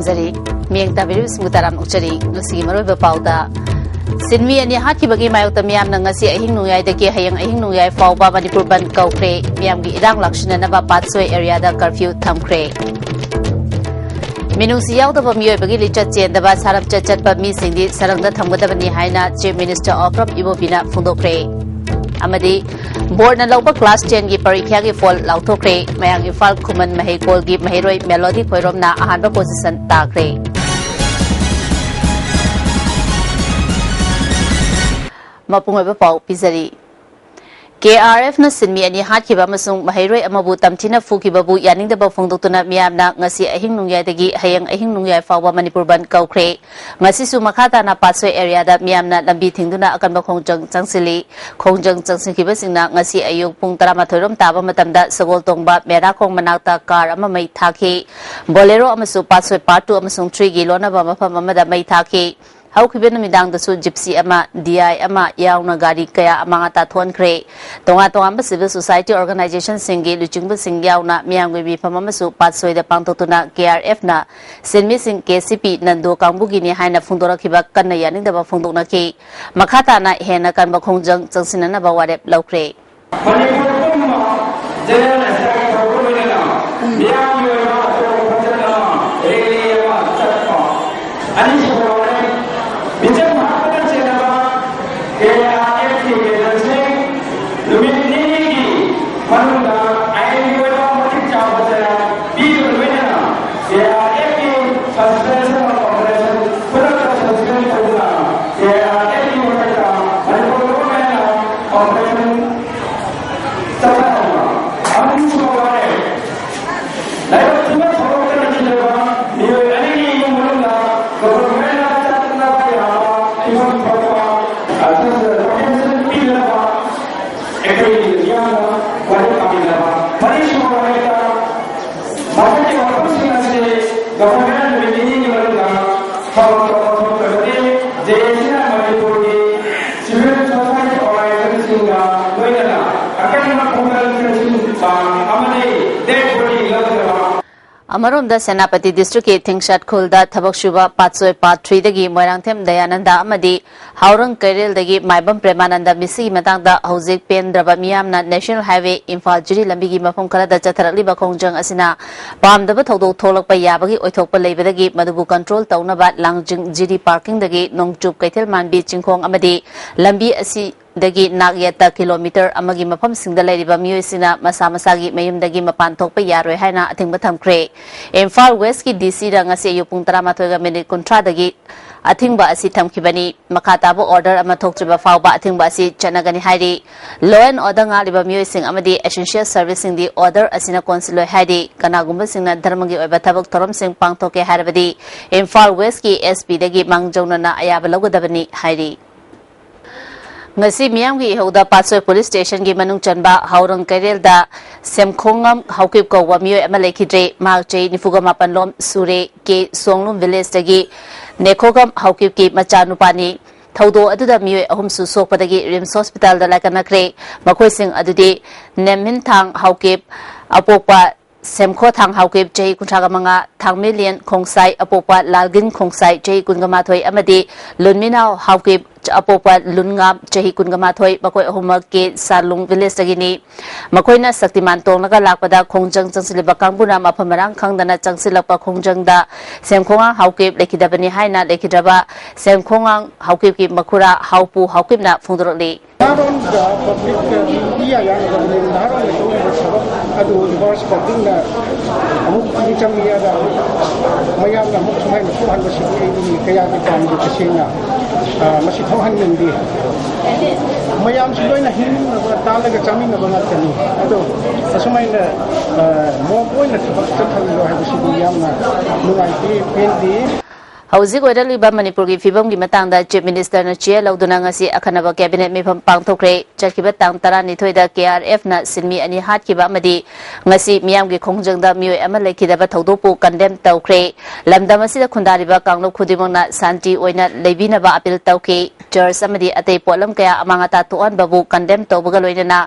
ꯇꯥꯝꯖꯔꯤ ꯃꯤꯌꯦꯡ ꯇꯥꯕꯤꯔꯤꯕꯁꯤꯡꯕꯨ ꯇꯔꯥꯝꯅ ꯑꯣꯛꯆꯔꯤ ꯉꯁꯤꯒꯤ ꯃꯔꯨꯑꯣꯏꯕ ꯄꯥꯎꯗ ꯁꯤꯟꯃꯤ ꯑꯅꯤ ꯍꯥꯠꯈꯤꯕꯒꯤ ꯃꯥꯌꯣꯛꯇ ꯃꯤꯌꯥꯝꯅ ꯉꯁꯤ ꯑꯍꯤꯡ ꯅꯣꯡꯌꯥꯏꯗꯒꯤ ꯍꯌꯦꯡ ꯑꯍꯤꯡ ꯅꯣꯡꯌꯥꯏ ꯐꯥꯎꯕ ꯃꯅꯤꯄꯨꯔ ꯕꯟꯗ ꯀꯧꯈ꯭ꯔꯦ ꯃꯤꯌꯥꯝꯒꯤ ꯏꯔꯥꯡ ꯂꯥꯛꯁꯤꯟꯅꯅꯕ ꯄꯥꯠꯁꯣꯏ ꯑꯦꯔꯤꯌꯥꯗ ꯀꯔꯐ꯭ꯌꯨ ꯊꯝꯈ꯭ꯔꯦ ꯃꯤꯅꯨꯡꯁꯤ ꯌꯥꯎꯗꯕ ꯃꯤꯑꯣꯏꯕꯒꯤ ꯂꯤꯆꯠ ꯆꯦꯟꯗꯕ ꯁꯥꯔꯝꯆꯠ ꯆꯠꯄ ꯃꯤꯁꯤꯡꯗꯤ ꯁꯔꯪꯗ ꯊꯝꯒꯗꯕꯅꯤ ꯍꯥꯏꯅ ꯆꯤꯐ ꯃꯤꯅꯤꯁꯇꯔ ꯑꯣꯐ꯭ꯔꯝ ꯏꯕꯣꯕꯤꯅ ꯐꯣꯡꯗꯣꯛꯈ꯭ꯔꯦ ꯑꯃꯗꯤ ꯕꯣꯔꯗꯅ ꯂꯧꯕ ꯀ꯭ꯂꯥꯁ 10ꯒꯤ ꯄꯔꯤꯈ꯭ꯌꯥꯒꯤ ꯐꯣꯜ ꯂꯥꯎꯊꯣꯛꯈ꯭ꯔꯦ ꯃꯌꯥꯡ ꯏꯝꯐꯥꯜ ꯈꯨꯃꯟ ꯃꯍꯩꯀꯣꯜꯒꯤ ꯃꯍꯩꯔꯣꯏ ꯃꯦꯂꯣꯗꯤ ꯈꯣꯏꯔꯣꯝꯅ ꯑꯍꯥꯟꯕ ꯄꯣꯖꯤꯁꯟ ꯇꯥꯈ꯭ꯔꯦ ꯃꯄꯨꯡ ꯑꯣꯏꯕ ꯄꯥꯎ ꯄꯤꯖꯔꯤ KRFꯅ ꯁꯤꯟꯃꯤ ꯑꯅꯤ ꯍꯥꯠꯈꯤꯕ ꯑꯃꯁꯨꯡ ꯃꯍꯩꯔꯣꯏ ꯑꯃꯕꯨ ꯇꯝꯊꯤꯅ ꯐꯨꯈꯤꯕꯕꯨ ꯌꯥꯅꯤꯡꯗꯕ ꯐꯣꯡꯗꯣꯛꯇꯨꯅ ꯃꯤꯌꯥꯝꯅ ꯉꯁꯤ ꯑꯍꯤꯡ ꯅꯣꯡꯌꯥꯏꯗꯒꯤ ꯍꯌꯦꯡ ꯑꯍꯤꯡ ꯅꯣꯡꯌꯥꯏ ꯐꯥꯎꯕ ꯃꯅꯤꯄꯨꯔ ꯕꯟꯗ ꯀꯧꯈ꯭ꯔꯦ ꯉꯁꯤꯁꯨ ꯃꯈꯥ ꯇꯥꯅ ꯄꯥꯠꯁꯣꯏ ꯑꯦꯔꯤꯌꯥꯗ ꯃꯤꯌꯥꯝꯅ ꯂꯝꯕꯤ ꯊꯤꯡꯗꯨꯅ ꯑꯀꯟꯕ ꯈꯣꯡꯖꯪ ꯆꯪꯁꯤꯜꯂꯤ ꯈꯣꯡꯖꯪ ꯆꯪꯁꯤꯟꯈꯤꯕꯁꯤꯡꯅ ꯉꯁꯤ ꯑꯌꯨꯛ ꯄꯨꯡ 12 ꯔꯣꯝ ꯇꯥꯕ ꯃꯇꯝꯗ ꯁꯒꯣꯜꯇꯣꯡꯕ ꯃꯦꯔꯥꯈꯣꯡ ꯃꯅꯥꯛꯇ ꯀꯥꯔ ꯑꯃ ꯃꯩ ꯊꯥꯈꯤ ꯕꯣꯂꯦꯔꯣ ꯑꯃꯁꯨꯡ ꯄꯥꯠꯁꯣꯏ ꯄꯥꯔꯠ 2 ꯑꯃꯁꯨꯡ 3ꯒꯤ ꯂꯣꯟꯅꯕ ꯃꯐꯝ ꯑꯃꯗ ꯃꯩ ꯊꯥꯈꯤ ꯍꯧꯈꯤꯕ ꯅꯨꯃꯤꯗꯥꯡꯗꯁꯨ ꯖꯤꯞꯁꯤ ꯑꯃ DI ꯑꯃ ꯌꯥꯎꯅ ꯒꯥꯔꯤ ꯀꯌꯥ ꯑꯃꯥꯡ ꯑꯇꯥ ꯊꯣꯛꯍꯟꯈ꯭ꯔꯦ ꯇꯣꯉꯥꯟ-ꯇꯣꯉꯥꯟꯕ ꯁꯤꯚꯤꯜ ꯁꯣꯁꯥꯏꯇꯤ ꯑꯣꯔꯒꯅꯥꯏꯖꯦꯁꯟꯁꯤꯡꯒꯤ ꯂꯨꯆꯤꯡꯕꯁꯤꯡ ꯌꯥꯎꯅ ꯃꯤꯌꯥꯝꯒꯤ ꯃꯤꯐꯝ ꯑꯃꯁꯨ ꯄꯥꯠꯁꯣꯏꯗ ꯄꯥꯡꯊꯣꯛꯇꯨꯅ KRFꯅ ꯁꯤꯟꯃꯤꯁꯤꯡ KCP ꯅꯟꯗꯣ ꯀꯥꯡꯕꯨꯒꯤꯅꯤ ꯍꯥꯏꯅ ꯐꯣꯡꯗꯣꯔꯛꯈꯤꯕ ꯀꯟꯅ ꯌꯥꯅꯤꯡꯗꯕ ꯐꯣꯡꯗꯣꯛꯅꯈꯤ ꯃꯈꯥ ꯇꯥꯅ ꯍꯦꯟꯅ ꯀꯟꯕ ꯈꯣꯡꯖꯪ ꯆꯪꯁꯤꯟꯅꯅꯕ ꯋꯥꯔꯦꯞ ꯂꯧꯈ꯭ꯔꯦ अमरोमदा सेनापति डिस्ट्रिक्ट के थिंगशट खुलदा थबक शुबा पात्सोय पार्ट 3 दगी मोइरांगथेम दयानंदा अमदी हाउरंग कैरेल दगी माइबम प्रेमानंदा मिसी मतंगदा हौजिक पेंद्रबा मियामना नेशनल हाईवे इम्फाल जिरी लंबीगी मफम खरदा चथरकलिबा खोंजंग असिना पामदबा थौदोक थोलकपा याबगी ओइथोकपा लेबदगी मदुबु कंट्रोल तौनबा लांगजिंग जिरी पार्किंग दगी नोंगचुप कैथेल मानबी चिंखोंग अमदी लंबी असि दगी नागयता किलोमीटर अमगी मफम सिंगदा लेरिबा मियोइसिना मसा मसागी मयुमदगी मपान थोकपा यारोय हाइना अथिंगबा थमख्रे इम्फाल वेस्ट की DC रंगसे युपुंग 13 मिनिट 30 दगी अथिंगबा असि थमखिबनी मखाताबो ऑर्डर अमा थोकत्रिबा फावबा अथिंगबा असि चनगनी हाइरी लॉ एंड ऑर्डर गालिबा मियोइसिंग अमदी एसेंशियल सर्विसिंग दी ऑर्डर असिना कौंसिलोय हाइरी कनागुंबा सिंगना धर्मगी ओइबा थबक थोरम सिंग पांगथोके हारबदी इम्फाल वेस्ट की SP दगी मांगजौनना अयाबा लौगदबनी हाइरी ngasi miyamgi ihoda Patsoi police station gi manung chanba haurang kairelda semkhongam haukip kawwa miyoi ama lekhidre marchei nifugamapan lom sure ke songlum village dagi nekhogam haukip ki machanupani thaudo aduda miyoi ahum su sokpadagi rims hospital da lakanakre makhoi sing adudi nemin thang haukip apokpa semkho thang haukip chei kuntraga manga thang million khongsai apokpa lalgin khongsai chei kungamathoi amadi lunminao haukip अपोपा लुनगा चही कुनगमाथोय मकोय अहुमक के सालुंग village तगिनी मकोयना Shaktimaan तोंगलगा लाकपदा खोंजंग चंगसिलिबा कांगबुना मफमरांग खंगदना चंगसिलपा खोंजंगदा सेमखोंगा Haokip लेखिदबनी हाइना लेखिद्रबा सेमखोंगा Haokip की मखुरा हाउपु हाउकेपना फोंदोरली masih thawhan nindi mayam siloina hin talaga chaminaba ngatani ado asumaina mo poina thakhallo habisibu yamna nuai pendi हौजिक ओइरलिबा Manipur की फिबम की मतंगदा chief minister न chair लौदुना ngasi अखनबा cabinet मिफम पांगथोखरे चरखिबा तांग 12 दा KRF ना सिनमी अनि हाटखिबा अमदी ngasi मियाम की खोंजंगदा मियोय अमा लेखिदबा थौदोपु condemn तौखरे लमदम असिदा खुंदारिबा कांगलो खुदिमंगना Shanti ओइना लेबिनबा appeal तौखे church amadi atei polam kaya amanga ta tuan babu condemn tobaga loinana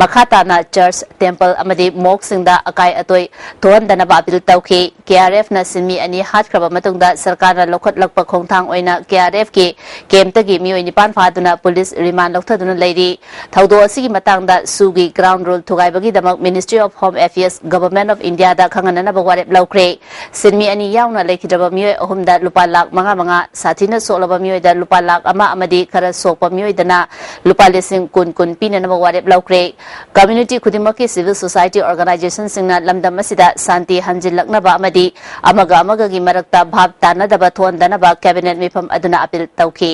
makhata na church temple amadi mosque singda akai atoi tuan dana babil tauki KRF na sinmi ani hat kraba matungda sarkar na lokhat lakpa khongthang oina KRF ki kemtagi mioi nipan phaduna police remand lokthaduna leiri thaudo asigi matangda sugi ground rule thugai bagi damak Ministry of Home Affairs Government of India da khangana na bagwarep laukre sinmi ani yauna lekhidaba mioi ahumda lupa lak manga sathina solaba mioi da lupa lak ama amadi khara sokpa mioi dana lupa lesing kun pina na bagwarep laukre community khudimaki civil society organization singna lamdam asida santi hanjil laknaba amadi amaga gi marakta bhab tanadaba thon danaba cabinet mifam aduna apil tauki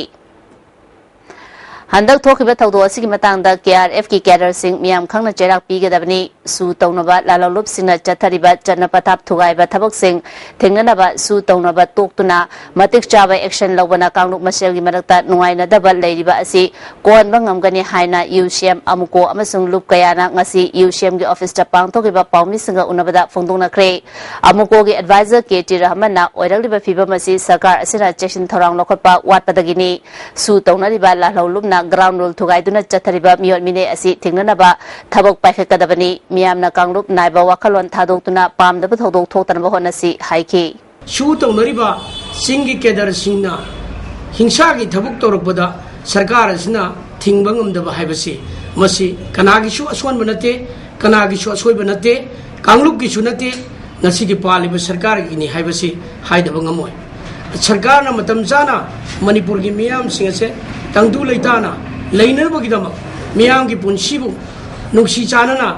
Handak thokiba thaudo asigi matangda KRF ki cadre sing miyam khangna cherak pigadabani su tawnaba lalalup singna chathariba chanapatap thugaiba thabak sing thengnanaba su tawnaba toktuna matik chaba action lawbana kangluk masel gi marakta nuaina daba leiriba asi konba ngamgani haina UCM amuko amasung lup kayana ngasi UCM gi office ta pangthokiba pawmi singa unabada phongdongna kre amuko gi advisor KT Rahmanna oiragliba fibam asi sarkar asina chection thorang lokhotpa watpadagini su tawnariba lalalupna ground rule thugai duna chathariba miot mine asi thingnanaba thabok paikakadabani miyamna kangluk naiba wakalon thadokuna pamdaba thodok thoktanaba honasi haiki su tawnariba singi kedar singna hingsa gi thabok torokbada sarkar asina thingba ngamdaba haibasi masi kanagi su aswan banate kanagi su asoi banate kangluk gi su nate ngasi gi paliba sarkar gi ni haibasi haidaba ngamoi sarkar na matam jana manipur gi miyam singase tangdu leitana leinabagidam miyam gi punsibu nuksi chanana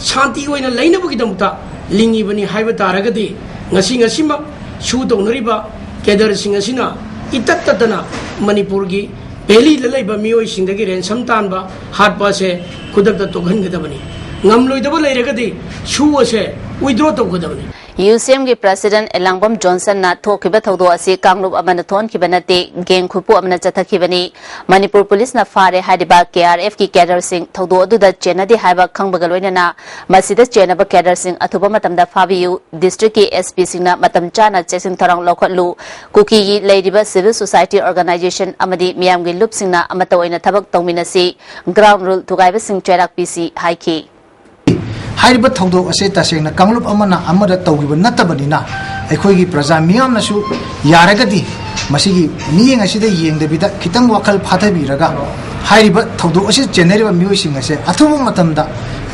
shanti oina leinabagidamta lingi bani haiba taragadi ngasi ma su donoriba kedar singasina itattatana manipur gi beli lelaiba miyoi singdagi rensam tanba hatpa se kudakta tokhangadabani ngamloidaba leiragadi su ase withdraw tokgadabani UCM gi President Elangbam Johnson na thokiba thaudo asi kanglup amana thon kibanate geng khupu amana chathakibani Manipur Police na fare hadiba KRF ki cadre sing thaudo aduda chenadi haiba khangbagaloina na masida chenaba cadre sing athuba matamda fabiu district ki SP singna matam chana chesing tharang lokhatlu kuki gi leiriba civil society organization amadi miyam gi lup singna amata oina thabak tongminasi ground rule thugaiba sing cherak PC haiki Hariba thaudo ase tasengna kanglup amana amada tawgiba nattabanina akhoi praja miyam nasu yaragadi masigi miyeng asida yengdebida kitang wakal phathabiraga hariba thaudo ase genereba miyosing ase athubu matamda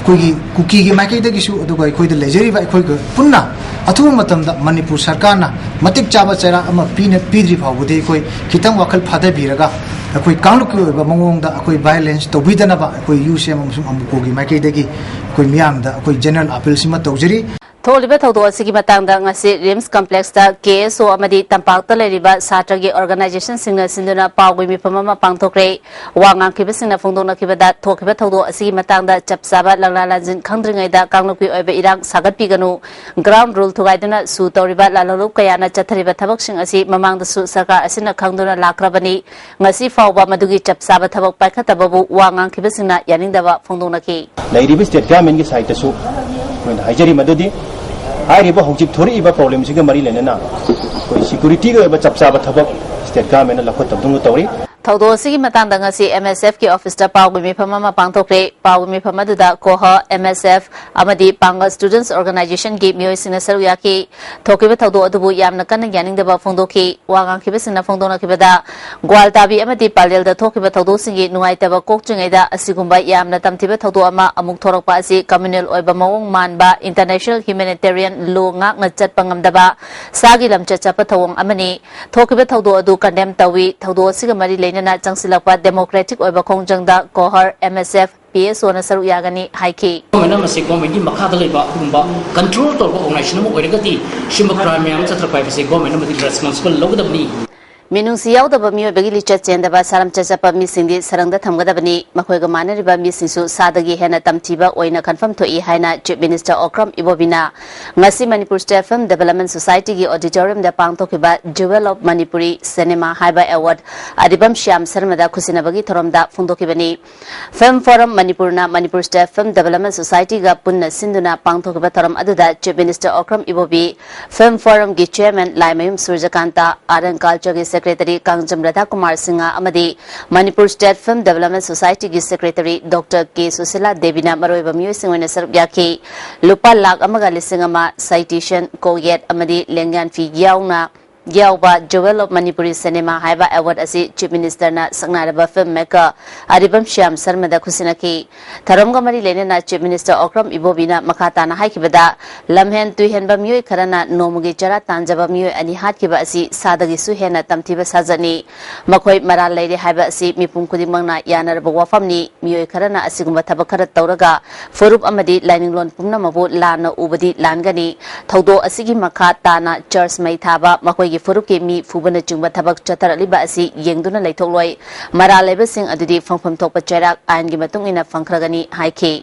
koigi kuki gi makai da gisu aduga akhoi da lejeriba akhoi ga punna athubu matamda manipur sarkarna matik chaba chara ama pidri phawbudi koi kitang wakal phathabiraga akhoi kanglup ki oiba mangongda akhoi violence tawbidanaba akhoi UCM amsum amuko gi makai dagi akhoi miyamda akhoi general appeal sima tawjari Tholiba thaudo asigi matangda ngasi RIMS complex ta KSO amadi tampakta leiriba satragi organization singna sinduna pawgi mifam ama pangthokre wangang khiba singna phongdona khibada thokiba thaudo asigi matangda chapsaba langlalanjin khangdringai da kanglukpi oiba irang sagatpi ganu ground rule thugaiduna su toriba lalalup kayana chathariba thabak sing asi mamangda su sarkar asina khangduna lakrabani ngasi fawba madugi chapsaba thabak paikatababu wangang khiba singna yaningdaba phongdona ki leiriba state government gi side su haijari madudi Hariba hojik thori iba problem siga mari lenena koi security ga iba chapsa ba thabak state government la khot tabdung tawri thaudo asigi matangda ngasi MSF ki office ta pawgi mifam ama pangthokre pawgi mifam aduda koha MSF amadi panga students organization gi mioi singna saruya ki thokiba thaudo adubu yamna kan yaningdaba phongdoki wangang khiba singna phongdona khibada gwaltabi amadi palel da thokiba thaudo singi nuaitaba kokchingai da asigumba yamna tamthiba thaudo ama amuk thorakpa asi communal oiba mawong manba international humanitarian law ngak na chatpa ngamdaba sagi lamcha chapa thawong amani thokiba thaudo adu condemn tawi thaudo asiga mari na changsilakpa democratic oiba khongjangda kohar MSF PSO na saru yagani haiki mena masi government gi makhada leiba humba control to organization mo oiragati shimba crime am chatra pai basi government mo responsible logadabni Minungsi yaudaba miyoibagi licha chendaba saram chachapa misingdi sarangda thamgadabani makhoiga manariba misingsu sadagi hena tamtiba oina confirm thoi haina Chief Minister Okram Ibobina ngasi Manipur State Film Development Society gi auditorium da pangthokiba Jewel of Manipuri Cinema Haiba Award adibam Shyam Sarmada khusinabagi thoromda phungdokibani Film Forum Manipurna Manipur State Film Development Society ga punna sinduna pangthokiba thorom aduda Chief Minister Okram Ibobi Film Forum gi chairman Laimayum Surjakanta Art and Culture gi secretary Kangjam Radha Kumar Singh अमदी Manipur state film development society की secretary doctor K Sushila Devina मरोइबा मियोइसिंग सरुक याखी लुपा लाख अमगा लिसिंग अमा citation कोगेट अमदी लेंगान फी याउना याउबा जोवेल ऑफ मणिपुरी सिनेमा हाइबा अवार्ड असी चीफ मिनिस्टर ना संगनारबा फिल्म मेकर अरिबम श्याम शर्मा दा खुसिनकी थरमगा मरी लेनेना चीफ मिनिस्टर ओक्रम इबोबिना मखाताना हाइकिबदा लमहेन तुहेनबा मियोय खरना नोमुगी चरा तांजबा मियोय अनि हातकिबा असी सादगी सुहेना तमथिबा साजनी मखोय मराल लेरे हाइबा असी मिपुम खुदिमंगना यानरबा वाफमनी मियोय खरना असिगुम्बा थबक खर तौरगा फुरुप अमदी लाइनिंग लोन पुंगनमबो लाना उबदी लानगनी थौदो असिगी मखा ताना चर्च मै थाबा मखोय फुरुप के मी फुबन चुंब थबक चतरलिबा असि येंगदुना लेथोलोय मरा लेबसिंग अदुदी फंगफम थोप चैराक आयन की मतुंग इना फंखरगनी हाइखे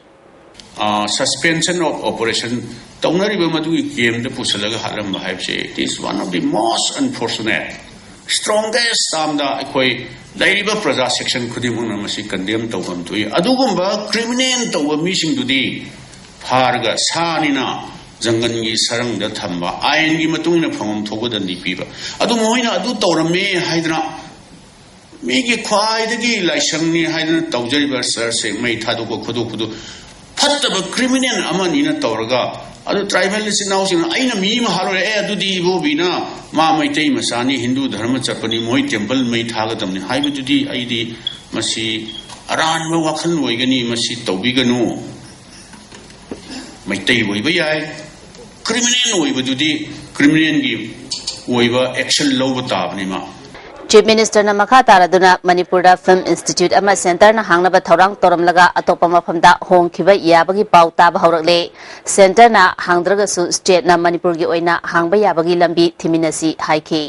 सस्पेंशन ऑफ ऑपरेशन तौनरिबा मदुगी गेम द पुसलगा हालम हाइबसे it is one of the most unfortunate strongest सामदा अखोय लाइरिबा प्रजा सेक्शन खुदिमुंग मसी कंडेम तौबम तुई अदुगुंबा क्रिमिनल तौब मीसिंग दुदी फारगा सानिना जंगन की सरंग थम्बा आयन की मतुंग फंगम थोगदनी पीबा अदु मोइना अदु तौरमे हाइदना मीगी ख्वाइदगी लाइसंगनी हाइदना तौजरिबा सर से मै थादुको खुदु खुदु फत्तब क्रिमिनल अमनिना तौरगा अदु ट्राइबल सिनाउसिंग आइना मी महालो ए अदुदी बोबिना मा मैतै मसानी हिंदू धर्म चपनी मोइ टेंपल मै थागदमनि हाइबदुदी आइदी मसी अरानबा वखन ओइगनी मसी तौबिगनु मैतै ओइबा याय क्रिमिनल क्रिमिनल की एक्शन लौब ताबनीमा चीफ मिनिस्टर ना मखा तारदुना मणिपुर फिल्म इंस्टीट्यूट अमा सेंटर ना हांगनबा थौरांग तोरमलगा अतोपा मफमदा होंखिबा याबगी पाउ ताब हौरकले सेंटर ना हांगद्रगसु स्टेट ना मणिपुर की ओइना हांगबा याबगी लंबी थिमिनसी हाइखी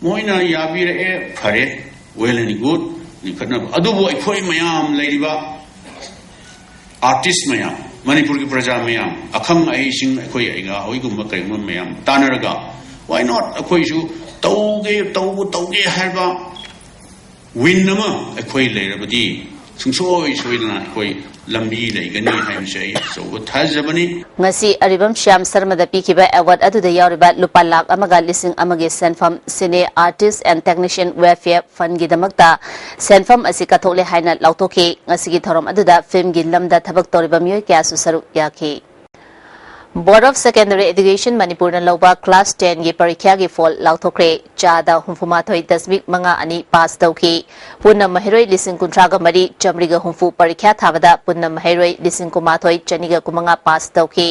मोइना याबिरे ए फरे वेल एंड गुड निखना अदुबो अखोय मयाम लेरिबा आर्टिस्ट मयाम मणिपुर की प्रजा मैम अखंग अहिसिंग अखोय आइगा होइगुम करिम मैम तानरगा व्हाई नॉट अखोयसु तौगे हाइबा विन अमा अखोय लेरबदी सुंसोय सोइदना अखोय लंबी लेगनी हाइमसे सो थाजबनी ngasi aribam shyam sarma da pikiba award aduda yauriba lupa lakh amaga lising amage senfam cine artist and technician welfare fund gi damakta senfam asi kathole haina lautoke ngasi gi thorom aduda film gi lamda thabak toriba myoy kya su saru yakhe Board of Secondary Education Manipur na lauba class 10 gi parikya gi fall lauthokre chada humfuma thoi dasmik manga ani pass tawki punna mahiroi lising kuntra ga mari chamri ga humfu parikya thabada punna mahiroi lising kuma thoi chaniga kumanga pass tawki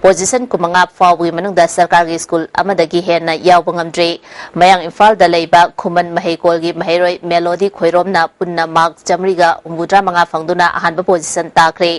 position kumanga fawi manung da sarkar gi school amadagi hena yawbangam dre mayang Imphal da leiba khuman mahikol gi mahiroi melody khoirom na punna mark chamri ga umudra manga fangduna ahanba position takre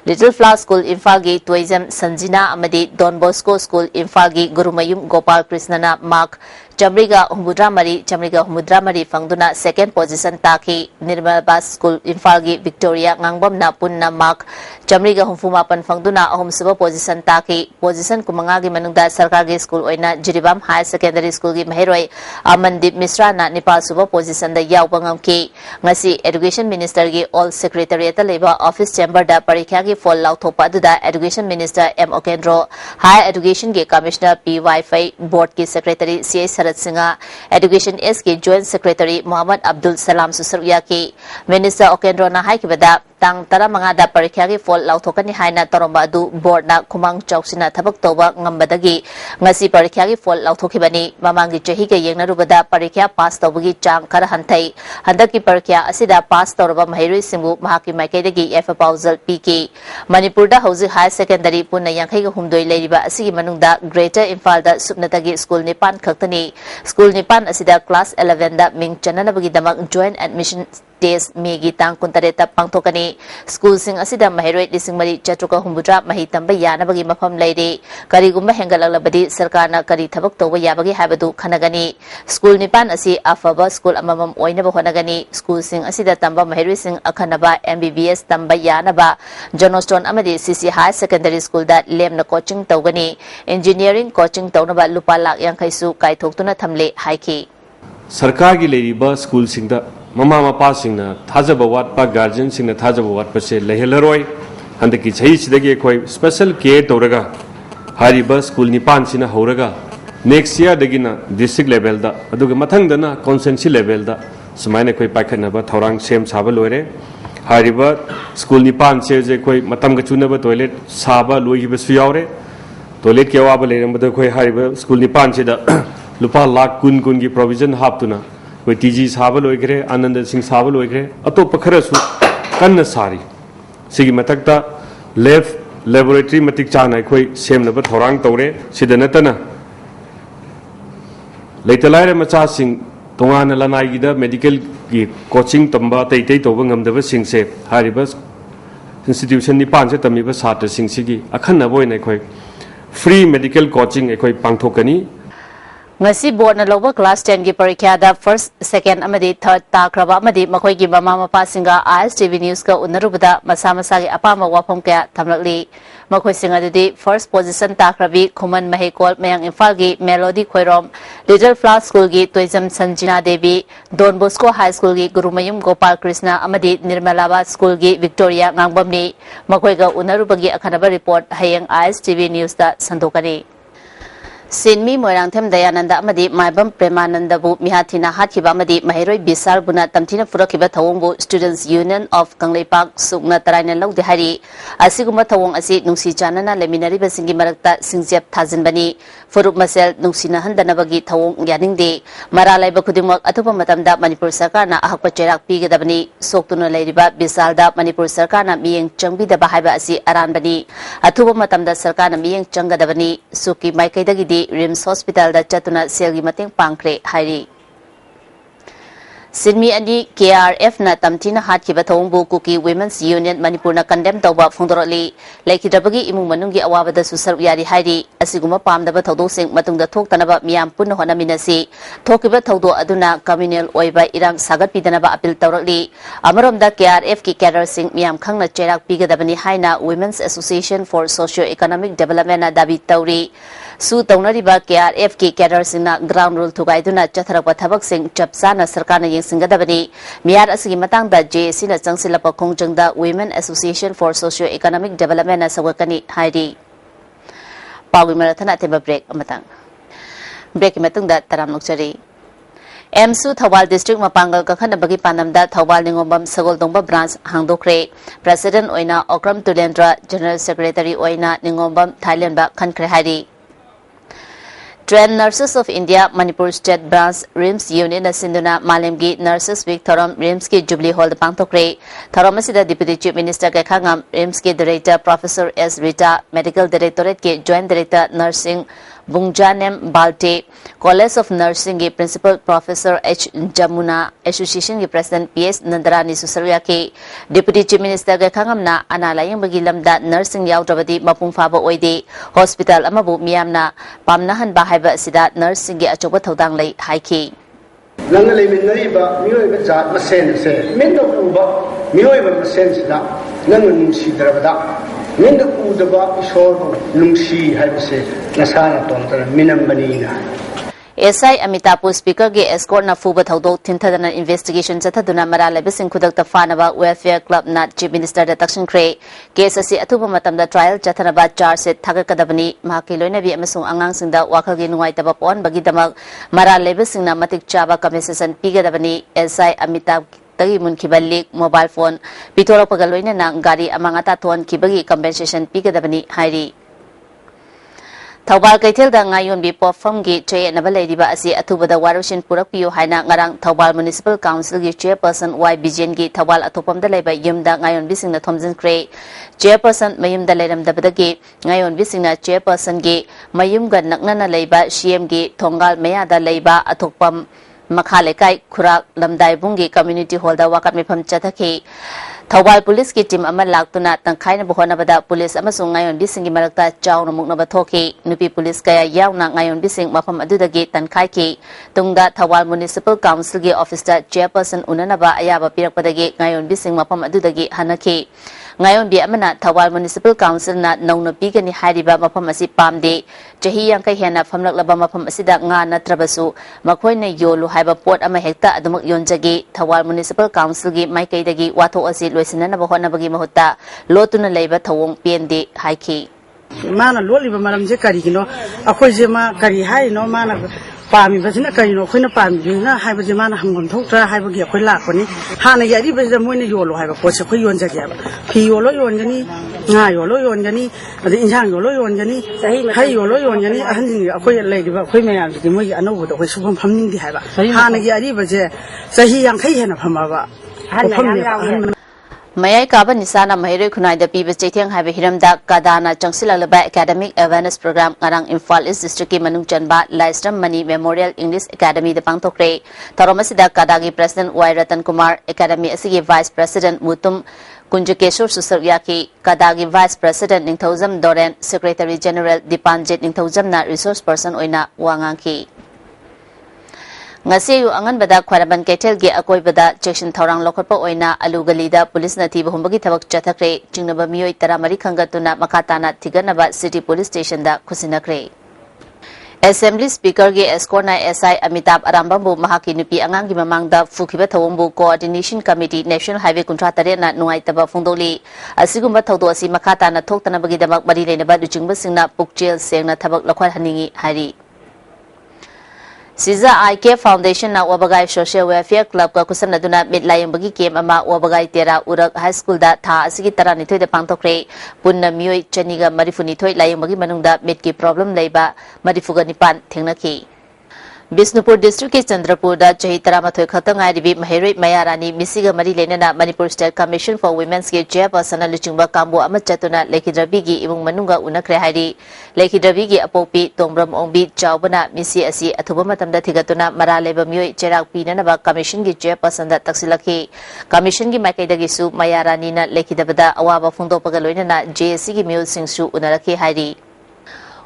Little Flower School Imphal gi tourism sanjina Don Bosco School Imphal gi Gurumayum Gopal Krishnana Mark Chamriga Humudra Mari fangduna second position taki Nirmal Bas School Imphal gi Victoria Ngangbam na punna Mark Chamriga Humfumapan fangduna ahom suba position taki position kumanga gi manungda sarkar gi school oina Jiribam High Secondary School gi Mahiroi Amandip Misra na Nepal suba position da yawbangam ki ngasi Education Minister gi All Secretariat leba office chamber da parikya gi fall lauthopa duda Education Minister M Okendro Higher Education के Commissioner P. Wi-Fi Board के Secretary C. Sarat Singha Education S के Joint Secretary Muhammad Abdul Salam Susarya के Minister Okendro na hai के बदा tang tara mga da parikya gi fall lauthokani haina toromba adu board na khumang chauksina thabak toba ngambadagi ngasi parikya gi fall lauthokibani mamangi chahi ke yengna rubada parikya pass tobagi chang khara hanthai handaki parikya asida pass torba mahiroi simbu mahaki maikaidagi F proposal PK Manipur da hauji high secondary punna yankhai ga humdoi leiriba asigi manungda Greater Imphal da subnatagi school nipan khaktani school nipan asida class 11 da ming chananabagi damak joint admission test megi tang kuntareta pangthokani school sing asida mahiroi lising mari chatruka humbudra mahi tamba yana bagi mafam leire karigumba hengalalabadi sarkar na kari thabak toba yabagi habadu khanagani school nipan asi afaba school amamam oina ba honagani school sing asida tamba mahiroi sing akhanaba MBBS tamba yana ba Johnstone amadi CC High Secondary School da lemna coaching tawgani engineering coaching tawnaba lupa lakh yankaisu kaithoktuna thamle haiki सरकार की लेरिबा school सिंगदा mama Mopa सिंगना थाजबा वाटपा guardian सिंगना थाजबा वाटपा से लेहलरोय हंदकी छई सिदगी कोई special care तोरगा हारिबा school निपान सिना होरगा next year दगिना district level दा अदुगा मथंगदना constituency level दा सुमाइने कोई पाखनबा थौरांग same साबा लोरे हारिबा स्कूल निपान से जे कोई मतम ग चुनबा टॉयलेट साबा लोइबसु यावरे टॉयलेट के वाबा लेरमबदा कोई हारिबा स्कूल निपान से दा लुपा लाख कुन कुन की प्रोविजन हापतुना कोई टीजी साबा लोइग्रे आनंद सिंह साबा लोइग्रे अतोप खरसु कन्न सारी सिगी मथक्ता लेबोरेटरी मतिक चाना कोई सेमनबा थौरांग तौरे सिदा नतना लेतलाइरे मचा सिंह तोंगान लनाइगिदा मेडिकल की कोचिंग तंबा तैतै तोबा ngamdaba singse hariba institution nipan se tamiba satra singsi akhanna boina khoi free medical coaching ekhoi pangthokani ngasi board na loba class 10 gi parikha da first second amadi third takraba amadi makhoi gi mama mapa singa ISTV news ka unarubada masa masa gi apama wafam kya thamlakli makhoi singa di first position takrabi khuman mahekol mayang imphal gi melody khoirom little flower school gi toizam sanjina devi don bosco high school gi gurumayum gopal krishna amadi nirmalaba school gi victoria ngangbamni makhoi ga unarubagi akhanaba report hayang ISTV news da sandokani Sinmi Moirangthem Dayananda Amadi Maibam Premananda Bu Mihathina Hatkiba Amadi Mahiroi Bisal Buna Tamtina Furakiba Thawongbu Students Union of Kangleipak Sukna Taraina Lawde Hari Asiguma Thawong Asi Nungsi Chanana Leminariba Singi Marakta Singjep Thazanbani Furup Masel Nungsina Handanabagi Thawong Yaningde Maralaiba Khudimok Atupa Matamda Manipur Sarkarna Ahakpa Cherak Pigadabani Soktuna Leiriba Bisalda Manipur Sarkarna Miyeng Changbidaba Haiba Asi Aranbani Atupa Matamda Sarkarna Miyeng Changadabani Suki Maikaidagidi Rims Hospital da chatuna selgi mateng pangkre hairi Sinmi ani KRF na tamtina hatkiba thongbu kuki Women's Union Manipur na condemn tawba phongdorali laikidabagi imung manungi awabada susar yari hairi asiguma pamdaba thawdo sing matungda thoktanaba miyam punna hona minasi thokiba thawdo aduna communal oiba irang sagat pidanaba appeal tawrali amaromda KRF ki cadre sing miyam khangna cherak pigadabani haina Women's Association for Socio-Economic Development na dabi tawri Su Taunariba KRF ki cadre singna ground rule thugaiduna chatharapa thabak sing chapsana sarkarna yengsingadabani miyar asigi matangda JC na changsilapa khongjangda Women Association for Socio-Economic Development na sawakani hairi Pawi Marathana temba break amatang break matungda taram nokchari MSU Thawal District Mapangal Kakhanabagi Panamda Thawal Ningombam Sagoldongba branch hangdokre President oina Okram Tulendra General Secretary oina Ningombam Thailand ba khankre hairi Trained Nurses of India Manipur State Branch Rims Union Sinduna Malemgi Nurses Week Thorom Rims ki Jubilee Hall Pangtokre Thorom asida Deputy Chief Minister ke khangam Rims ki Director Professor S Rita Medical Directorate ke Joint Director Nursing Bungjanem Balte College of Nursing ki Principal Professor H Jamuna Association ki President PS Nandarani Susarya ke Deputy Chief Minister ke khangam na analayang bagi lamda nursing yaudrawadi mapung faba oide hospital amabu miyamna pamnahan bahaiba sida nursing ki achoba thodang lai haiki Nangna leminariba miyoiba jat masen se minda uba miyoiba masen sida nangna nungsi darabada minda udaba ishor nungsi haibase nasana tontara minambanina SI Amitapu Speaker ge escort na fuba thawdo thintadana investigation chathaduna maralaiba sing khudakta fanaba welfare club na chief minister da takshin kre case asi athuba matamda trial chathanaba charge set thagakadabani mahaki loinabi amasung angang singda wakhal gi nungai taba pon bagi damak maralaiba sing na matik chaba compensation pigadabani SI Amitabh tagi munkibali mobile phone pitora pagaloina na gari amangata thon kibagi compensation pigadabani hairi Thawbal Kaithel da ngayon bi pofam gi che na balaidiba asi athubada warushin purakpiyo haina ngarang Thawbal Municipal Council gi chairperson Y Bijen gi Thawbal athopam da laiba yumda ngayon bising na thomjin kre chairperson mayum da lairam da badagi ngayon bising na chairperson gi mayum ga nakna na laiba CM gi thongal maya da laiba athopam makhale kai khurak lamdai bungi community hall da wakat mifam chathaki Thawbal Police ki team ama laktuna tangkhaina bohona bada police amasung ngayon bising gi marakta chawna mukna ba thoki nupi police kaya yauna ngayon bising mafam adudagi tankhai ki tungda Thawbal Municipal Council gi officer chairperson unanaba ayaba pirakpadagi ngayon bising mafam adudagi hanaki ngayon bi amana Thawbal Municipal Council na nauna pigani hariba mafam asi pamde chahi yangkai hena famlaklaba mafam asida nga natrabasu makhoina yolu haiba port ama hekta adumak yonjagi Thawbal Municipal Council gi maikaidagi watho asi loisinana bahona bagi mahutta lotuna leiba thawong pnd haiki माना लोलिबा मरमजे करिगिनो अखोइजे मा करि हाइनो माना पामी बजना करिनो खोइना पामीना हाइबजे माना हंगम थोक्रा हाइबगे अखोइ लाखोनि हाना यारि बजे मोइने YOLO हाइबा पोसे खोइ योनजगे हाबा फि योलो योनगनी nga योलो योनगनी अदि इंजांग योलो योनगनी हाइ योलो योनगनी अहनजिंग अखोइ लेदिबा अखोइ मयामजि मोइ अनौबदो अखोइ सुफम फमनिंगदि हाइबा हाना यारि बजे सही यांखै हेना फमाबा Mayai Kaba Nisana Mahiri Kunai the Piba Chetiang have a hiram da Kadana Changsilaba Academic Awareness Program Arang Infal is District Manung Chanba Lystam Mani Memorial English Academy the Pangtokre Toromasida Kadagi President Y Ratan Kumar Academy Asigi Vice President Mutum Kunjukeshur Susaryaki Kadagi Vice President Ningthozam Doren Secretary General Dipanjit Ningthozam na Resource Person Oina Wangangki ngasi yu angan bada khwaraban ketel gi akoi bada chection thorang lokotpa oina alu galida police na thiba humbagi thabak chathakre chingnaba miyoi taramari khangatuna makatana thiganaba city police station da khusinakre Assembly Speaker ge Escorna SI Amitabh Arambambu mahaki nupi angang gi mamangda fukhiba thawumbu Coordination Committee National Highway Kuntra tare na nuaitaba phungdoli asigumba thawdo asi makatana thoktana bagi damak mari leinaba duchingba singna pukchel sengna thabak lakhwar haningi hari Siza IK Foundation na Wabagai Social Welfare Club ka kusan aduna midlayang bagi game ama Wabagai Tera Urak High School da tha asigi tara nithoy da pangtokre punna miyoi chaniga marifuni thoi layang bagi manungda midki problem leiba marifuga nipan thengnaki Bisnupur District ke Chandrapur da chahi taramathoy khatang aribi Mahiroi Mayarani misiga mari lenana Manipur State Commission for Women's ke chairperson luchingba kambu ama chatuna Lekhidrabi gi ibung manunga unakre hari Lekhidrabi gi apopi Tongbram Ongbi chawbana misi asi athuba matamda thigatuna maraleba miyoi cherak pinana ba commission gi chairperson da taksilaki commission gi makaida gi su Mayarani na Lekhidabada awaba phungdo pagaloina na JSC gi miyol singsu unaraki hari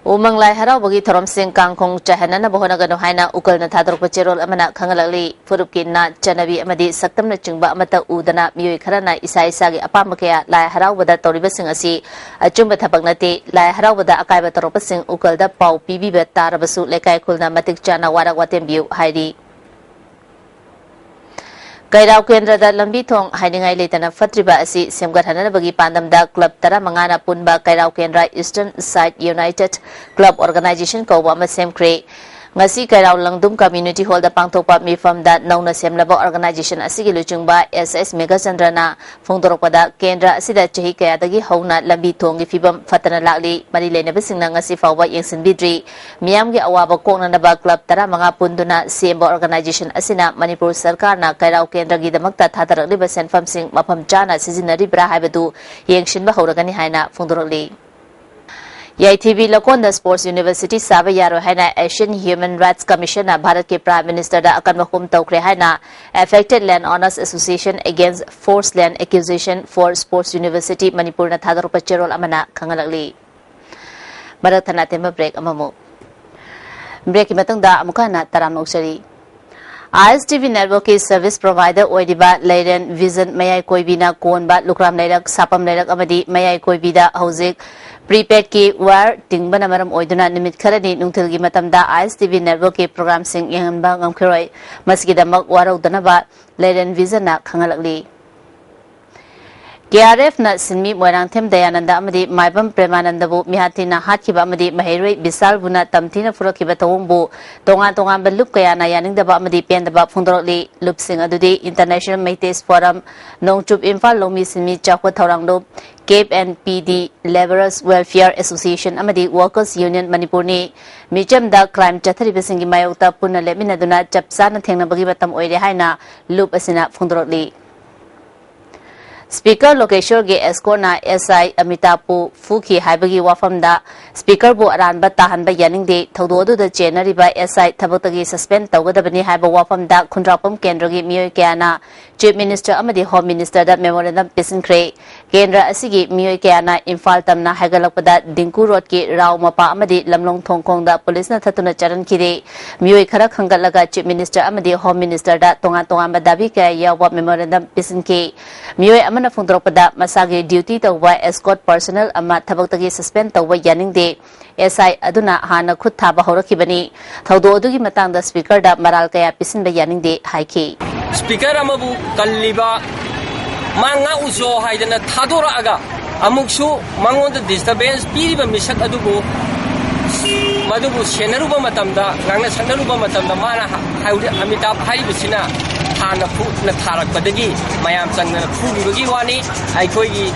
Umang lai harau bagi thorom sing kangkong chahanana bohona gano haina ukal na thadrok pacherol amana khangalali furup na chanabi amadi saktam na chingba amata udana miyoi kharana isa isa gi apam kaya lai harau bada toriba sing asi achumba thapak nate lai harau bada akai ba torop sing ukal da pau pibi ba tarabasu lekai khulna matik chana warak watem biu hairi Kairao Kendra da lambi thong hainingai leitana fatriba asi semgathanana bagi pandam da club tara mangana punba Kairao Kendra Eastern Side United Club Organization ko wama semkre ngasi Kairao Langdum Community Hall da pangthokpa mifam da nauna semlaba organization asigi luchungba SS Megachandra na phongdorokpa da Kendra asida chahi kaya dagi hauna lambi thong gi fibam fatana lakli mari leinaba singna ngasi fawba yengsin bidri miyam gi awaba kokna ba club tara manga punduna semba organization asina Manipur Sarkar na Kairao Kendra gi damakta thadarakliba senfam sing mafam chana sizinaribra haibadu yengshinba hawragani haina phongdorokli YTV Lakonda Sports University Saba Yaro Haina Asian Human Rights Commission na Bharat ke Prime Minister da akan makum tawkre haina Affected Land Owners Association Against Forced Land Acquisition for Sports University Manipur na thadar pacherol amana khangalakli Marathana tema break amamu break matang da amuka na taram noksari ISTV Network ke service provider oidiba Leiden Vision Mayai Koibina Konba Lukram Leirak Sapam Leirak amadi Mayai Koibida Hauzik Prepaid ki wire tingbana maram oiduna nimit kharani nungthil gi matamda ISTV Network ke program sing yangba ngamkhiroi masgidamak waraudana ba Leiden Vision na khangalakli KRF na sinmi moirangthem Dayananda amadi Maibam Premananda bu mihati na hatkiba amadi Mahiroi Bisal buna tamthina furakiba tawumbu tonga balup kaya na yaningda ba amadi pendaba phungdorokli lupsing adudi International Metis Forum Nongchup Imphal Lomi sinmi chakwa thoranglo Cape and PD Laborers Welfare Association amadi Workers Union Manipur ni micham da crime chathari besingi mayokta punna leminaduna chapsana thengna bagi batam oire haina loop asina phungdorokli Speaker Lokeshwar ge Escorna SI Amitapu Fuki haibagi wafamda Speaker bu aranba tahanba yaningde thawdo da chenariba SI thabotagi suspend tawgadabani haiba wafamda khundrapam kendra gi miyoi kayana Chief Minister amadi Home Minister da memorandum pisinkre kendra asigi miyoi kayana Imphal tamna haigalakpada Dinku Road ki Rao Mapa amadi Lamlong Thongkong da police na thatuna charan kire miyoi khara khangalaga Chief Minister amadi Home Minister da tonga madabi kaya yawa memorandum pisinke miyoi amana phungdorokpada masagi duty tawba escort personnel ama thabaktagi suspend tawba yaningde SI aduna hana khut thaba horakibani thawdo adugi matangda speaker da maral kaya pisinba yaningde haiki Speaker amabu kalliba manga ujo haidana thadora aga अमुकसु मंगोंद disturbance पीरिबा मिसक अदुबो मदुबु सेनरुबा मतमदा गांगना सनरुबा मतमदा माना हाउदे अमिताभ हाइबसिना थाना फुना थारकपदगी मयाम चंगना फुगिबगी वानी आइखोगी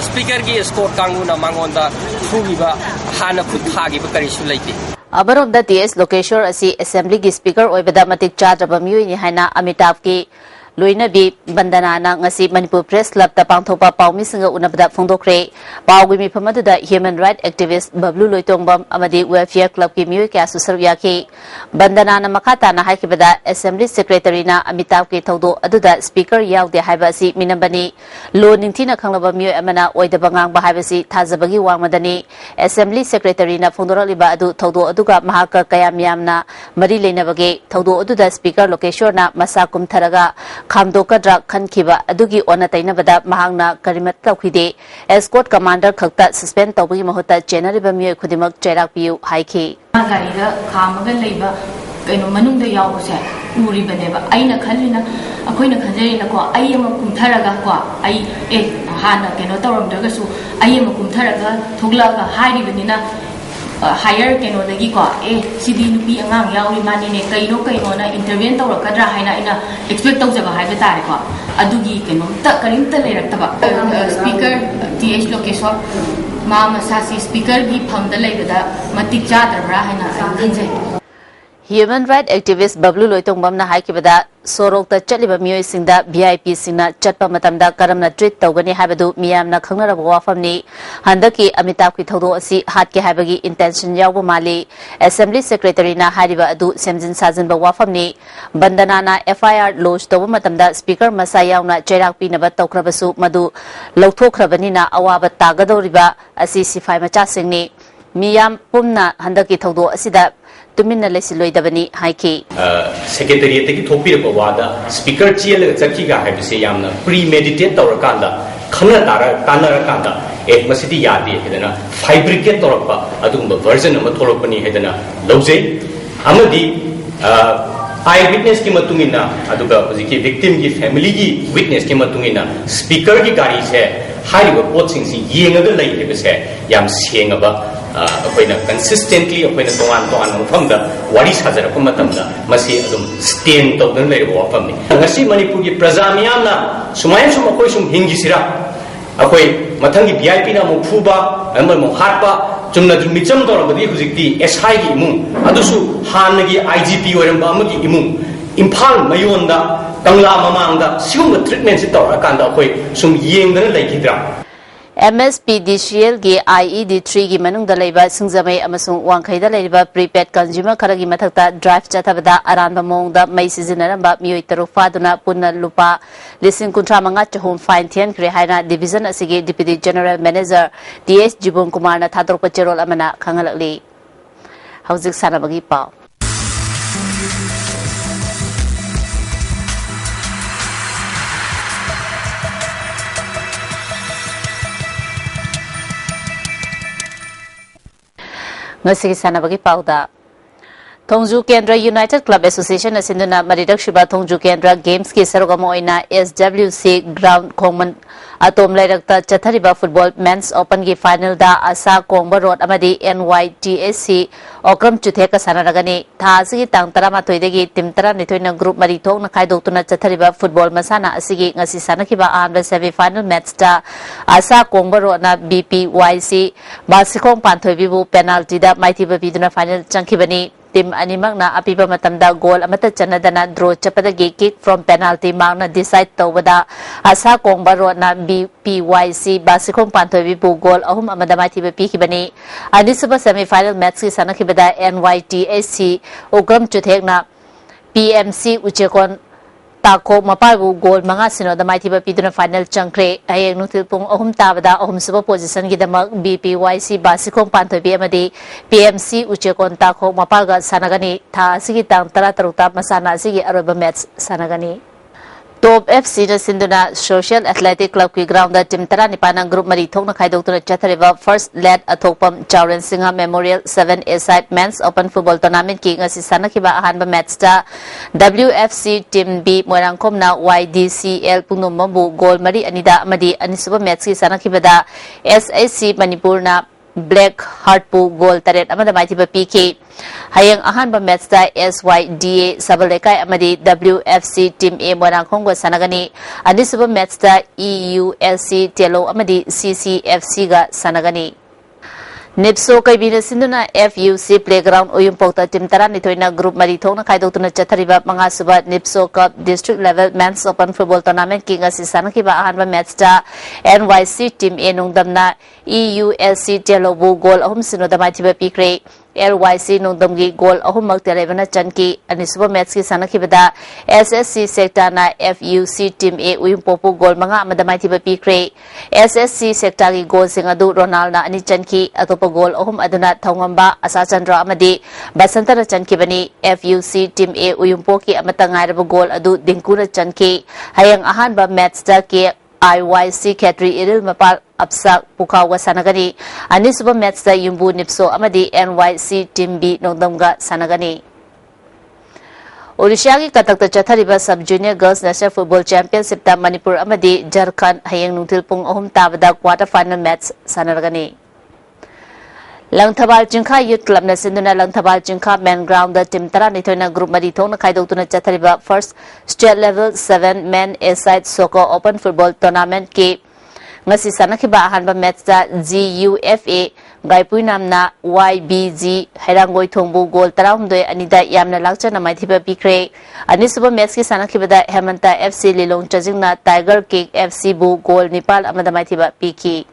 स्पीकर की स्कोर कांगुना मंगोंदा फुगिबा हाना फुट थागिबा करिसु लैते अमरोमदा टीएस लोकेश्वर असी असेंबली की स्पीकर ओइबदा मतिक चाद्रबा मियोइनि हाइना अमिताभ की लोइनबी बंदनाना ngasi Manipur Press Club ta pangthopa paumi singa unabda phongdokre pawgi mi phamada human right activist Bablu Loitongbam amadi welfare club ki miyoi kya susar yaki bandanana makhata na haikibada assembly secretary na Amitabh ki thodo aduda speaker yaude haiba si minambani lo ningthina khanglaba miyoi amana oidaba ngang ba haiba si thazabagi wangmadani assembly secretary na phongdoraliba adu thodo aduga mahaka kayam yamna mari leinabage thodo aduda speaker Lokeshwar na masa kumtharaga खामदोकद्रा खनखिबा अदुगी ओना तैनबदा महांगना करिमत तौखिदे escort commander खक्ता suspend तौबगी Mahota चेनरिबा मियोय खुदिमक चेराक PU हाइखि गारीदा खामगा लेबा कइनो मनुंगदा यावसे उरिबनेबा आइना खलिना अखोइना खंजरिना को आइयमा कुमथरगा को आई ए हाना कइनो तौरमदगसु आइयमा कुमथरगा थोगलागा हाइरिबनिना higher केनोदगी को सिदी नुपी अंगांग यावरी मानिने कइनो कइनो ना intervene तौरकद्रा हाइना इना expect तौजबा हाइबा तारे को अदुगी केनो त करिमता लेरक्तबा स्पीकर टीएस लोकेश्वर मा मसासी स्पीकर की फमदा लेबदा मतिक चादरबरा हाइना खंजे Human right activist Bablu Loitongbam na haikibada sorokta chaliba miyoi singda VIP singna chatpa matamda karamna treat tawgani haibadu miyamna khangnaraba wafamni handaki Amitabh ki thodo asi hatke haibagi intention yawba mali assembly secretary na hariba adu semjin sajinba wafamni bandana na FIR lodge tawba matamda speaker masa yawna chairak pinaba tawkrabasu madu lauthokrabani na awaba tagadoriba asi sifai macha singni miyam pumna handaki thodo asida तुमिन्ना लेसिलोइदबनी हाइकी secretariat की थोपिरप वादा speaker चेल चखिगा हाइबसे यामना प्रीमेडिटेट तौरकांदा खना तारा तानरा कांदा ए मसिदी यादे हेदना फाइब्रिकेट तौरपा अदुगुंबा वर्जन अमा थोरकपनी हेदना लौजे अमदी आई विटनेस की मतुंगिना अदुगा हजिकी विक्टिम की फैमिली की विटनेस की मतुंगिना स्पीकर की गाड़ी से हाइबा पोचिंग सी येंगगा लई हेबसे याम सेंगबा अखोइना कंसिस्टेंटली अखोइना तोंगान तोंगान मफमदा वारी साजरप मतमदा मसी अदुम स्टेन तौदन लेरबो वफमनी ngasi मणिपुर की प्रजा मियामना सुमायन सुम अखोइ सुम हिंगिसिरा अखोइ मथंगी VIP ना मु फुबा अमर मु हाटपा चुमना जु मिचम तौरबदी हुजिकती SI की इमुंग अदुसु हानगी IGP ओरंबा अमगी इमुंग इम्फाल मयोंदा कंगला ममांगदा सिगुम ट्रीटमेंट से तौरकांदा अखोइ सुम येंगदन लैखिद्रा MSPDCL की IED3 की मनुंग दलेबा सिंगजमै अमसुंग वांखैदा लेरिबा प्रीपेड कंज्यूमर खरगी मथक्ता ड्राइव चथबदा अरानबा मोंगदा मै सिजनरबा मियोय तरुक फादुना पुन्ना लुपा 35,500 चहुम फाइन थियनख्रे हाइना डिविजन असिगे deputy general manager DS Jibon Kumar ना थादोरपा चेरोल अमना खंगलकली हौजिक सानाबगी पाव ngasi sanabagi pauda Thongju Kendra United Club Association asinduna maridak shiba Thongju Kendra Games ki sarogamo oina SWC Ground Khongman atom lairakta chathariba Football Men's Open ki final da Asa Kongba Road amadi NYTSC okram chuthe ka sanaragani tha asigi tang 13 dagi tim 12 na group mari thokna khaidoktuna chathariba football masana asigi ngasi sanakiba ahamba semi final match da Asa Kongba Road na BPYC Basikong Panthoibi bu penalty da maithiba biduna final changkhibani Tim animak na apiba matamda goal amata chanadana draw chapadagi kick from penalty mangna decide tawada Asa Kongba Road na BPYC Basikong Panthoibi bu goal ahum amada maithiba pikibani anisuba semi final match ki sanakibada NYTSC okram chuthek na PMC Uchekon Tako mapabu goal mga sino da maitiba piduna final changkre ayeng nutil pung ahum tabada ahum suba position ki damak BPYC Basikong Panthoibi amadi PMC Uchekon Tako mapaga sanagani tha sigi tang 13 masana sigi aroba match sanagani Top FC na sinduna Social Athletic Club ki ground da team tara ni panang group mari thong na khaidok tuna chathariba first led athokpam Chauren Singha Memorial 7A-side Men's Open Football Tournament ki ngasi sanakiba ahanba match da WFC Team B Moirangkhom na YDCL Pungnum Mambu goal mari anida amadi anisuba match ki sanakiba da SAC Manipur na Black Heartpu goal taret amada maithiba PK hayang ahanba match da SYDA Sabalekai amadi WFC Team A Moirangkhom go sanagani anisuba match da EULC Telo amadi CCFC ga sanagani Nipso kaibina sinduna FUC Playground Oyumpokta Team Tara nitoina group mari thongna khaidokuna chathariba manga suba Nipso Cup District Level Men's Open Football Tournament ki ngasi sanakiba ahanba match da NYC Team A nungdamna EULC Telobu goal ahum sinoda maithiba pikre LYC nungdamgi goal ahum mak telebana chanki anisuba match ki sanakibada SSC sector na FUC Team A Oyumpopu goal manga amada maithiba pikre SSC sector ki goal singadu Ronald na ani chanki atopa goal ahum aduna thongamba Asa Chandra amadi Basantara chankibani FUC Team A Oyumpoki amata ngairaba goal adu Dinkuna chanki hayang ahanba match da ki IYC Katri Iril Mapal Apsak Pukawa Sanagani Anisuba match da Yumbu Nipso amadi NYC Team B Nongdamga Sanagani Odisha ki katakta chathariba Sub Junior Girls National Football Championship ta Manipur amadi Jharkhand hayang nungtil pung ahum tabada quarter final match sanaragani Langthabal Jingkha Youth Club na sinduna Langthabal Jingkha Main Ground da team tara nitoina group mari thongna khaidokuna chathariba first state level 7 men A-side soccer open football tournament ki ngasi sanakiba ahanba match da GUFA Gaipui namna YBG Hairangoi Thongbu goal tarahumdoi anida yamna lakchana maithiba pikre anisuba match ki sanakiba da Hemanta FC Lilong Chajingna Tiger King FC bu goal nipal amada maithiba piki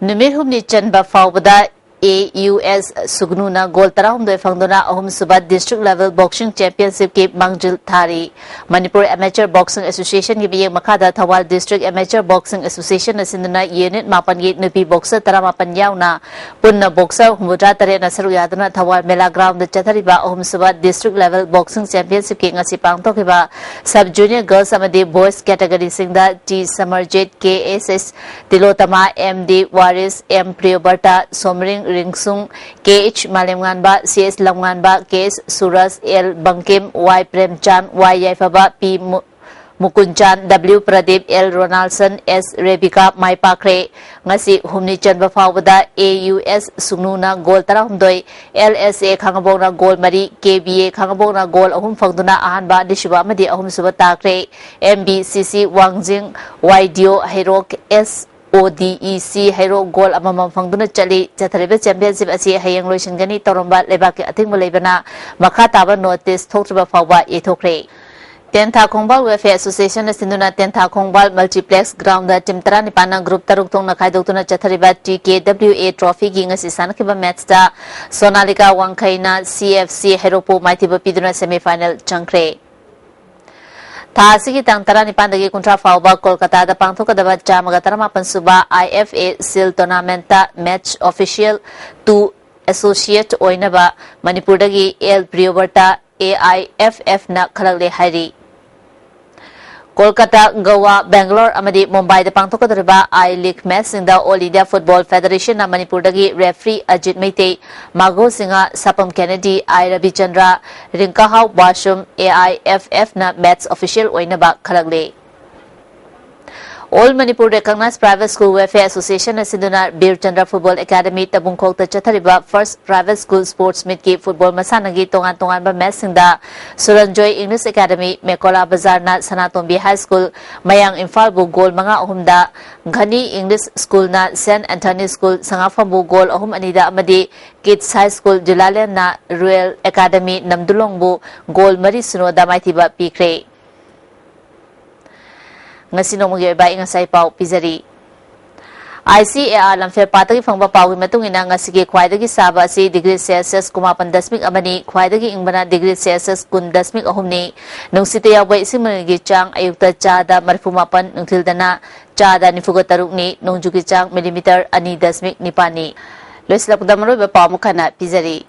numir humni chanba fawbada AUS Sugnuna goal tarahumdoi fangdona ahum suba district level boxing championship ki mangjil thari Manipur Amateur Boxing Association ki biyeng makada Thawal District Amateur Boxing Association na sinduna unit mapan gi nupi boxer taramapan yauna punna boxer humudra tare na saru yaduna Thawal Mela Ground da chathariba ahum suba district level boxing championship ki ngasi pangthokiba sub junior girls amadi boys category singda T Samarjit KSS Tilotama MD Waris M Priyoberta Somring Ringsung KH Malemnganba CS Lamnganba KS Suras L Bangkim Y Premchan Y Yaifaba P Mukunchan W Pradeep L Ronaldson S Rebecca Mai Pakre ngasi humni chanba fawbada AUS Sungnuna goal tarahumdoi LSA Khangabongna goal mari KBA Khangabongna goal ahum fangduna ahanba dishiba amadi ahum suba takre MBCC Wangjing YDO Herok S ODEC Hero goal amamam fangduna chali chathariba championship asi hayang loisingani toromba lebaki athingba leibana makha taba notice thoktriba fawba ethokre Tentha Khongbal Welfare Association sinduna Tentha Khongbal Multiplex Ground da team tara nipana group taruk thongna khaidokuna chathariba TKWA trophy gi ngasi sanakiba match da Sonalika Wangkhaina CFC Heropo maithiba piduna semi final changkre Thasigi tang tara nipandagi kuntra fawba Kolkata da pangthokadaba chamaga taramapan suba IFA SEAL Tournament ta match official to associate oinaba Manipurdagi L Priyoberta AIFF na khalakle hairi Kolkata, Goa, Bangalore, amadi Mumbai da pangthokadariba I-League match singda All India Football Federation na Manipurdagi referee Ajit Meitei, Mago Singha, Sapam Kennedy, I Ravichandra, Rinkahau Bashum, AIFF na match official oinaba khalakle. All Manipur recognized private school welfare association na sinduna Bir Chandra Football Academy tabungkhok ta chathariba first private school sports meet ki football masanagi tongan ba match singda Suranjoy English Academy Mekola Bazar na Sanatombi High School Mayang Imphal bu goal manga ahumda Ghani English School na St Anthony School sangafam bu goal ahum anida amadi Kids High School Julalan na Royal Academy Namdulong bu goal mari suno da maithiba pikre ngasi nomugi ba ingasai pau pizari ICAR lamfer patagi fangba pawi matung ina ngasi ge khwaidagi saba si degree Celsius 9.0 amani khwaidagi ingbana degree Celsius 10.0 ahumni nungsite yabai simagi chang ayukta chada marfumapan nungthildana chada nifuga tarukni nongjugi chang millimeter 2.9 ni loislapda maroi ba pamu khana pizari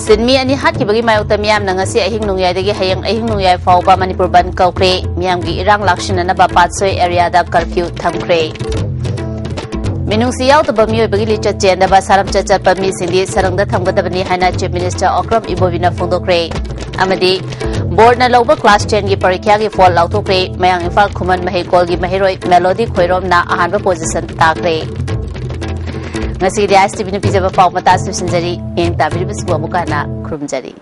Sinmi ani hatkhibagi mayokta miyam na ngasi ahing nungyai hayang ahing nungyai fawba Manipur ban kaukre miyamgi irang lakshinanaba Patsoi area da curfew thamkre. Minungsi yautaba miyoibagi lichat chendaba saram chachatpa misingdi sarangda thamgadabani haina Chief Minister Okram Ibovina phongdokre. Amadi board na lauba class 10 gi parikya gi fall lautokre mayang Imphal Khuman Mahekol gi mahiroi Melody Khoirom na ahanba position takre. Ngasi di STV ni pijaba pau mata sinjari eng tabiri biswa mukana krumjari.